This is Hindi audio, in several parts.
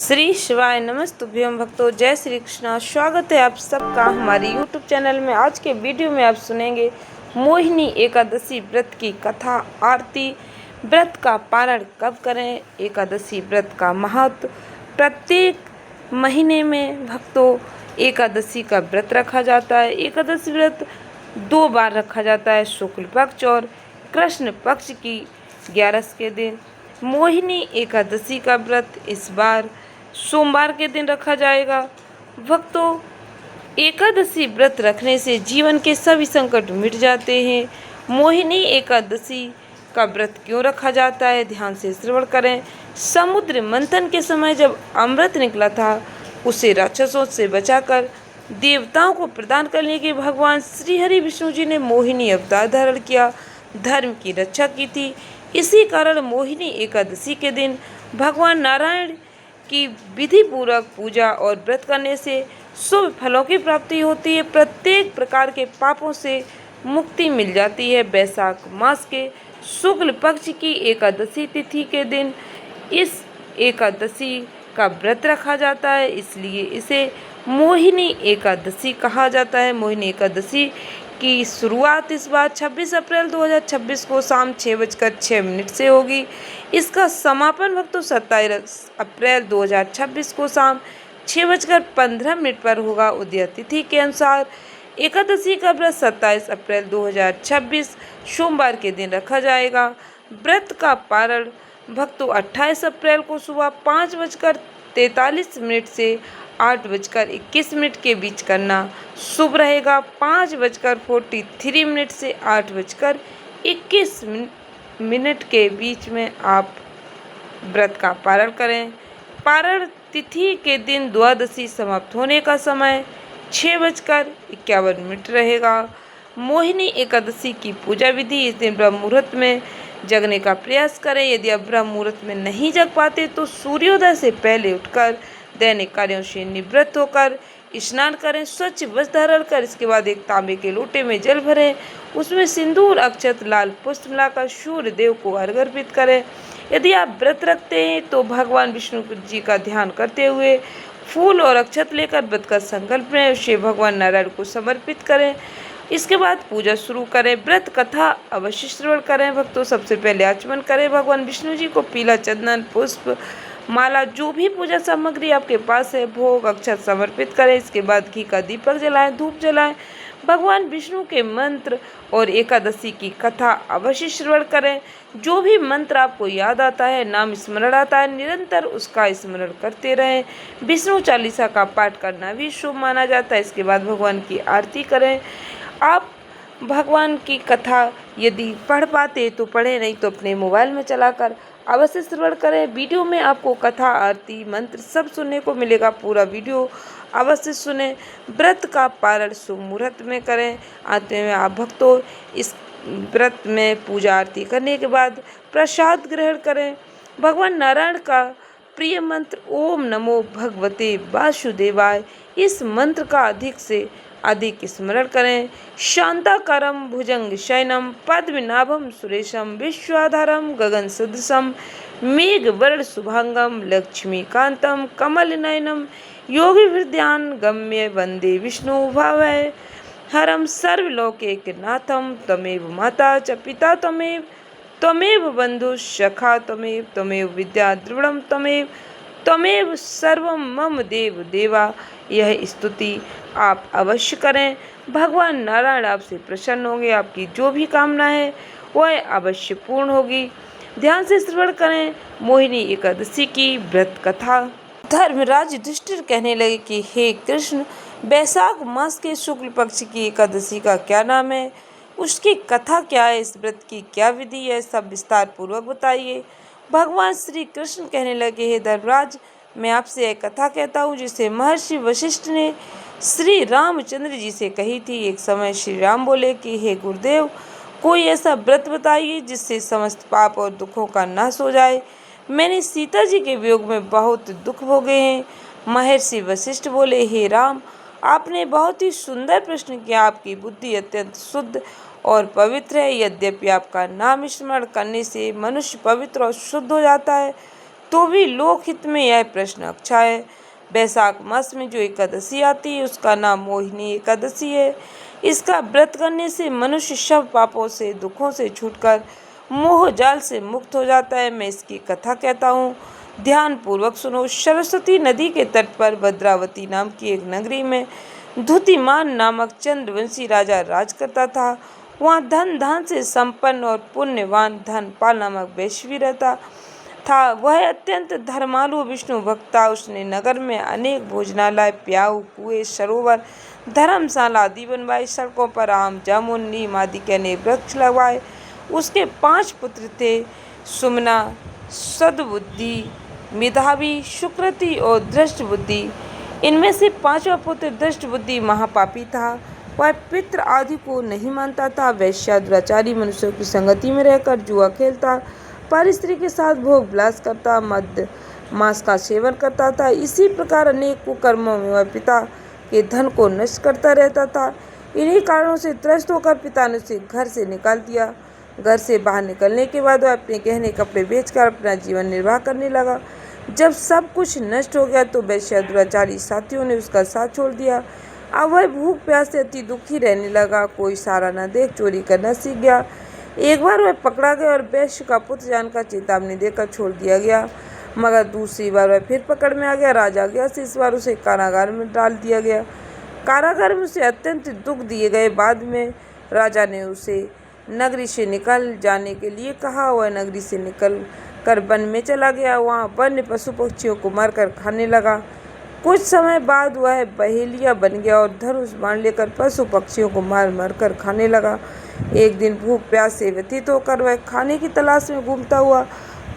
श्री शिवाय नमस्तुभ्यं भक्तों, जय श्री कृष्णा। स्वागत है आप सबका हमारे YouTube चैनल में। आज के वीडियो में आप सुनेंगे मोहिनी एकादशी व्रत की कथा, आरती। व्रत का पारण कब करें, एकादशी व्रत का महत्व। प्रत्येक महीने में भक्तों एकादशी का व्रत रखा जाता है। एकादशी व्रत 2 बार रखा जाता है, शुक्ल पक्ष और कृष्ण पक्ष की 11 के दिन। मोहिनी एकादशी का व्रत इस बार सोमवार के दिन रखा जाएगा। भक्तों, एकादशी व्रत रखने से जीवन के सभी संकट मिट जाते हैं। मोहिनी एकादशी का व्रत क्यों रखा जाता है, ध्यान से श्रवण करें। समुद्र मंथन के समय जब अमृत निकला था, उसे राक्षसों से बचाकर देवताओं को प्रदान करने के भगवान श्री हरि विष्णु जी ने मोहिनी अवतार धारण किया, धर्म की रक्षा की थी। इसी कारण मोहिनी एकादशी के दिन भगवान नारायण की विधि पूर्वक पूजा और व्रत करने से शुभ फलों की प्राप्ति होती है। प्रत्येक प्रकार के पापों से मुक्ति मिल जाती है। वैशाख मास के शुक्ल पक्ष की एकादशी तिथि के दिन इस एकादशी का व्रत रखा जाता है, इसलिए इसे मोहिनी एकादशी कहा जाता है। मोहिनी एकादशी की शुरुआत इस बार 26 अप्रैल 2026 को शाम 6:06 से होगी। इसका समापन भक्तों 27 अप्रैल 2026 को शाम 6:15 पर होगा। उदय तिथि के अनुसार एकादशी का व्रत 27 अप्रैल 2026 सोमवार के दिन रखा जाएगा। व्रत का पारण भक्तों 28 अप्रैल को सुबह 5:43 से 8:21 के बीच करना शुभ रहेगा। 5:43 से 8:21 के बीच में आप व्रत का पारण करें। पारण तिथि के दिन द्वादशी समाप्त होने का समय 6:51 रहेगा। मोहिनी एकादशी की पूजा विधि, इस दिन ब्रह्म मुहूर्त में जगने का प्रयास करें। यदि आप ब्रह्म मुहूर्त में नहीं जग पाते तो सूर्योदय से पहले उठकर दैनिक कार्यों से निवृत्त होकर स्नान करें, स्वच्छ वस्त्र धारण कर इसके बाद एक तांबे के लोटे में जल भरें, उसमें सिंदूर, अक्षत, लाल पुष्प मिलाकर सूर्य देव को अर्घ्य अर्पित करें। यदि आप व्रत रखते हैं तो भगवान विष्णु जी का ध्यान करते हुए फूल और अक्षत लेकर व्रत का संकल्प लें, उसे भगवान नारायण को समर्पित करें। इसके बाद पूजा शुरू करें। व्रत कथा अवश्य श्रवण करें। भक्तों, सबसे पहले आचमन करें। भगवान विष्णु जी को पीला चंदन, पुष्प माला, जो भी पूजा सामग्री आपके पास है, भोग अक्षत समर्पित करें। इसके बाद घी का दीपक जलाएं, धूप जलाएं। भगवान विष्णु के मंत्र और एकादशी की कथा अवश्य श्रवण करें। जो भी मंत्र आपको याद आता है, नाम स्मरण आता है, निरंतर उसका स्मरण करते रहें। विष्णु चालीसा का पाठ करना भी शुभ माना जाता है। इसके बाद भगवान की आरती करें। आप भगवान की कथा यदि पढ़ पाते तो पढ़ें, नहीं तो अपने मोबाइल में चलाकर अवश्य श्रवण करें। वीडियो में आपको कथा, आरती, मंत्र सब सुनने को मिलेगा। पूरा वीडियो अवश्य सुने। व्रत का पारण शुभ मुहूर्त में करें। अंत में आप भक्तों इस व्रत में पूजा आरती करने के बाद प्रसाद ग्रहण करें। भगवान नारायण का प्रिय मंत्र ओम नमो भगवते वासुदेवाय, इस मंत्र का अधिक से अधिक स्मरण करें। शांताकारं भुजंग शयनम पद्मनाभं सुरेशम विश्वाधारं गगन सदृशम मेघवर्ण शुभांगम लक्ष्मीकांतं कमलनयनं योगी हृदयान गम्य वंदे विष्णु भावय हरम सर्वलोकैकनाथं तमेव माता च पिता त्वमेव बंधु सखा त्वमेव विद्या द्रविणं त्वमेव सर्वं मम देव देवा। यह स्तुति आप अवश्य करें। भगवान नारायण आपसे प्रसन्न होंगे। आपकी जो भी कामना है वह अवश्य पूर्ण होगी। ध्यान से श्रवण करें मोहिनी एकादशी की व्रत कथा। धर्मराज युधिष्ठिर कहने लगे कि हे कृष्ण, वैशाख मास के शुक्ल पक्ष की एकादशी का क्या नाम है, उसकी कथा क्या है, इस व्रत की क्या विधि है, सब विस्तार पूर्वक बताइए। भगवान श्री कृष्ण कहने लगे, हे धर्मराज, मैं आपसे एक कथा कहता हूँ जिसे महर्षि वशिष्ठ ने श्री रामचंद्र जी से कही थी। एक समय श्री राम बोले कि हे गुरुदेव, कोई ऐसा व्रत बताइए जिससे समस्त पाप और दुखों का नाश हो जाए। मैंने सीता जी के वियोग में बहुत दुख भोगे हैं। महर्षि वशिष्ठ बोले, हे राम, आपने बहुत ही सुंदर प्रश्न किया। आपकी बुद्धि अत्यंत शुद्ध और पवित्र है। यद्यपि आपका नाम स्मरण करने से मनुष्य पवित्र और शुद्ध हो जाता है, तो भी लोकहित में यह प्रश्न अच्छा है। वैशाख मास में जो एकादशी आती है उसका नाम मोहिनी एकादशी है। इसका व्रत करने से मनुष्य सब पापों से, दुखों से छूटकर मोह जाल से मुक्त हो जाता है। मैं इसकी कथा कहता हूँ, ध्यान पूर्वक सुनो। सरस्वती नदी के तट पर भद्रावती नाम की एक नगरी में धुतिमान नामक चंद्रवंशी राजा राज करता था। वहाँ धन धान से संपन्न और पुण्यवान धनपाल नामक वैश्वी रहता था। वह अत्यंत धर्मालु विष्णु भक्त था। उसने नगर में अनेक भोजनालय, प्याऊ, कुएं, सरोवर, धर्मशाला आदि बनवाए। सड़कों पर आम, जामुन, नीम आदि के अनेक वृक्ष लगवाए। उसके 5 पुत्र थे, सुमना, सद्बुद्धि, मेधावी, सुकृति और दृष्ट बुद्धि। इनमें से 5वां पुत्र दृष्ट बुद्धि महापापी था। वह पितृ आदि को नहीं मानता था। वैश्या, दुराचारी मनुष्यों की संगति में रहकर जुआ खेलता, पर स्त्री के साथ भोग विलास करता, मद मांस का सेवन करता था। इसी प्रकार अनेक कुकर्मों में वह पिता के धन को नष्ट करता रहता था। इन्हीं कारणों से त्रस्त होकर पिता ने उसे घर से निकाल दिया। घर से बाहर निकलने के बाद वह अपने गहने कपड़े बेचकर अपना जीवन निर्वाह करने लगा। जब सब कुछ नष्ट हो गया तो वैश्या दुराचारी साथियों ने उसका साथ छोड़ दिया। अब वह भूख प्यास से अति दुखी रहने लगा। कोई सहारा न देख चोरी करना सीख गया। एक बार वह पकड़ा गया और वैश्य का पुत्र जानकर चेतावनी देकर छोड़ दिया गया, मगर दूसरी बार वह फिर पकड़ में आ गया। राजा गया से इस बार उसे कारागार में डाल दिया गया। कारागार में उसे अत्यंत दुख दिए गए। बाद में राजा ने उसे नगरी से निकल जाने के लिए कहा। वह नगरी से निकल कर वन में चला गया। वहाँ वन्य पशु पक्षियों को मारकर खाने लगा। कुछ समय बाद वह बहेलिया बन गया और धनुष बाण लेकर पशु पक्षियों को मार मार कर खाने लगा। एक दिन भूख प्यास से व्यतीत होकर वह खाने की तलाश में घूमता हुआ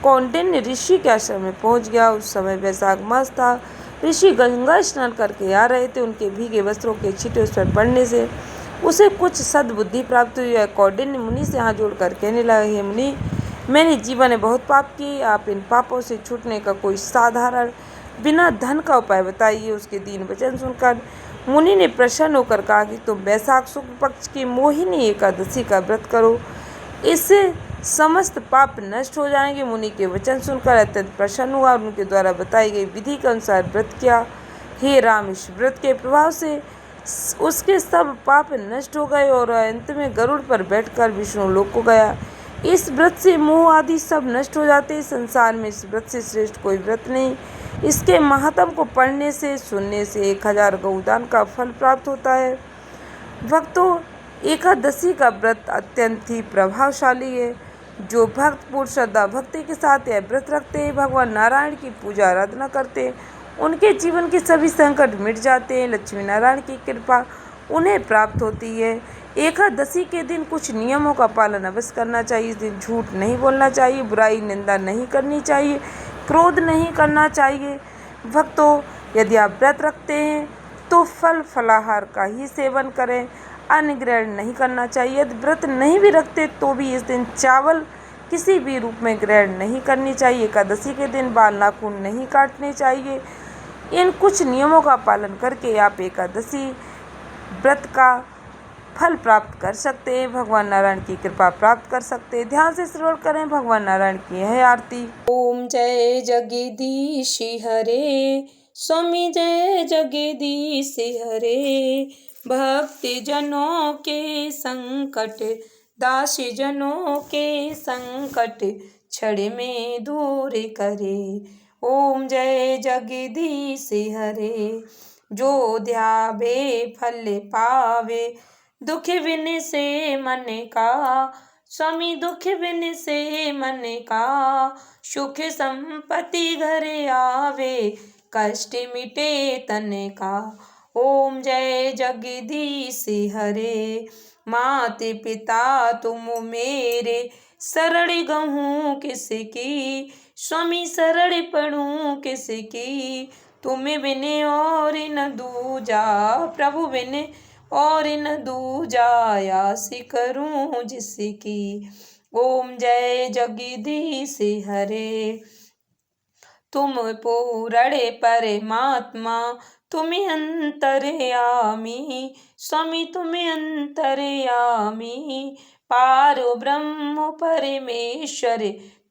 कौंडिन्य ऋषि के आश्रम में पहुंच गया। उस समय वैशाख मास था। ऋषि गंगा स्नान करके आ रहे थे। उनके भीगे वस्त्रों के छींटे उस पर पड़ने से उसे कुछ सद्बुद्धि प्राप्त हुई। है कौंडिन्य मुनि से हाथ जोड़कर कहने लगा, हे मुनि, मैंने जीवन में बहुत पाप किए। आप इन पापों से छूटने का कोई साधारण बिना धन का उपाय बताइए। उसके दीन वचन सुनकर मुनि ने प्रसन्न होकर कहा कि तुम वैशाख शुक्ल पक्ष की मोहिनी एकादशी का व्रत करो, इससे समस्त पाप नष्ट हो जाएंगे। मुनि के वचन सुनकर अत्यंत प्रसन्न हुआ और उनके द्वारा बताई गई विधि के अनुसार व्रत किया। हे राम, इस व्रत के प्रभाव से उसके सब पाप नष्ट हो गए और अंत में गरुड़ पर बैठकर विष्णु लोक को गया। इस व्रत से मोह आदि सब नष्ट हो जाते हैं। संसार में इस व्रत से श्रेष्ठ कोई व्रत नहीं। इसके महात्म को पढ़ने से, सुनने से 1000 गौदान का फल प्राप्त होता है। भक्तों, एकादशी का व्रत अत्यंत ही प्रभावशाली है। जो भक्त पूर्ण श्रद्धा भक्ति के साथ यह व्रत रखते हैं, भगवान नारायण की पूजा आराधना करते हैं, उनके जीवन के सभी संकट मिट जाते हैं। लक्ष्मी नारायण की कृपा उन्हें प्राप्त होती है। एकादशी के दिन कुछ नियमों का पालन अवश्य करना चाहिए। इस दिन झूठ नहीं बोलना चाहिए, बुराई निंदा नहीं करनी चाहिए, क्रोध नहीं करना चाहिए। भक्तों, यदि आप व्रत रखते हैं तो फल फलाहार का ही सेवन करें, अन्न ग्रहण नहीं करना चाहिए। यदि व्रत नहीं भी रखते तो भी इस दिन चावल किसी भी रूप में ग्रहण नहीं करनी चाहिए। एकादशी के दिन बाल नाखून नहीं काटने चाहिए। इन कुछ नियमों का पालन करके आप एकादशी व्रत का फल प्राप्त कर सकते हैं, भगवान नारायण की कृपा प्राप्त कर सकते हैं। ध्यान से श्रवण करें भगवान नारायण की यह आरती। ओम जय जगदीश हरे, स्वामी जय जगदीश हरे। भक्ति जनों के संकट, दास जनों के संकट क्षण में दूर करे। ओम जय जगदीश हरे। जो ध्यावे फल पावे, दुख बिन से मन का, स्वामी दुख बिन से मन का, सुख संपत्ति घर आवे, कष्ट मिटे तन का। ओम जय जगदीश हरे। माते पिता तुम मेरे, शरण गहूँ किसकी, स्वामी शरण पढ़ूँ किसकी। तुम बिन और न दूजा, प्रभु बिन और न दूजा, आस करूं जिसकी। ओम जय जगदीश हरे। तुम पूर्ण परमात्मा, तुम अंतर्यामी, स्वामी तुम अंतर्यामी। पार ब्रह्म परमेश्वर,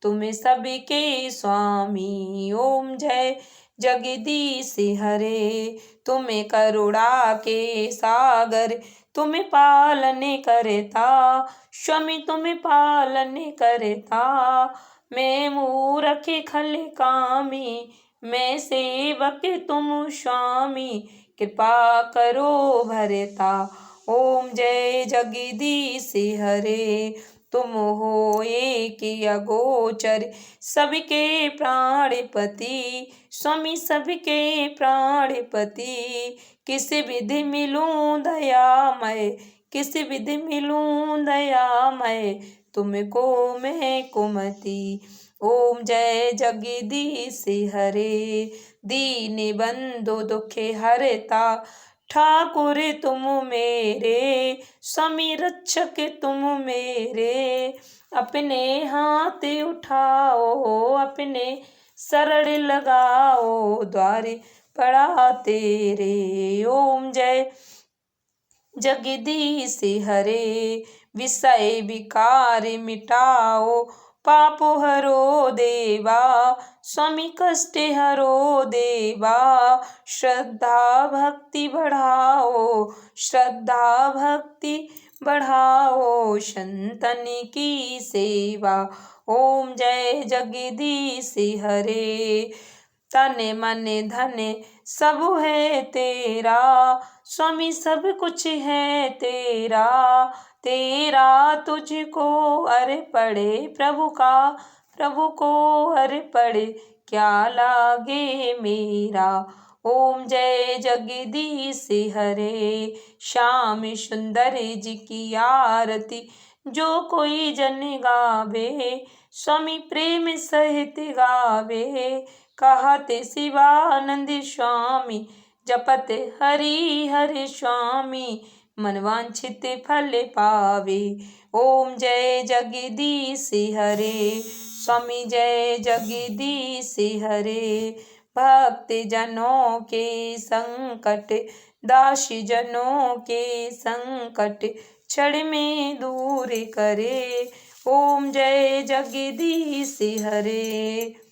तुम सबके स्वामी। ओम जय जगदीश हरे, तुम करुणा के सागर, तुम पालन करता स्वामी, तुम पालन करता। मैं मूरख खल कामी, मैं सेवक तुम स्वामी, कृपा करो भरता। ओम जय जगदीश हरे, तुम हो एक अगोचर, सबके प्राणपति स्वामी, सबके प्राणपति। किस विधि मिलूं दयामय, किस विधि मिलूं दयामय, तुमको मैं कुमति। ओम जय जगदीश हरे, दीन बंधु दुख हरता, ठाकुर तुम मेरे स्वामी, रक्षक तुम मेरे। अपने हाथ उठाओ, अपने शरण लगाओ, द्वार पड़ा तेरे। ओम जय जगदीश हरे, विषय विकार मिटाओ, पाप हरो देवा स्वामी, कष्ट हरो देवा। श्रद्धा भक्ति बढ़ाओ, श्रद्धा भक्ति बढ़ाओ, संतन की सेवा। ओम जय जगदीश हरे, तन मन धन सब है तेरा स्वामी, सब कुछ है तेरा। तेरा तुझको अर्पणे प्रभु का, प्रभु को अर्पणे क्या लागे मेरा। ओम जय जगदीश हरे, श्याम सुंदर जी की आरती, जो कोई जन गावे स्वामी, प्रेम सहित गावे। कहत शिवानंद स्वामी, जपत हरि हरि स्वामी, मनवांछित फल पावे। ओम जय जगदीश हरे, स्वामी जय जगदीश हरे। भक्त जनों के संकट, दासी जनों के संकट, क्षण में दूर करे। ओम जय जगदीश हरे।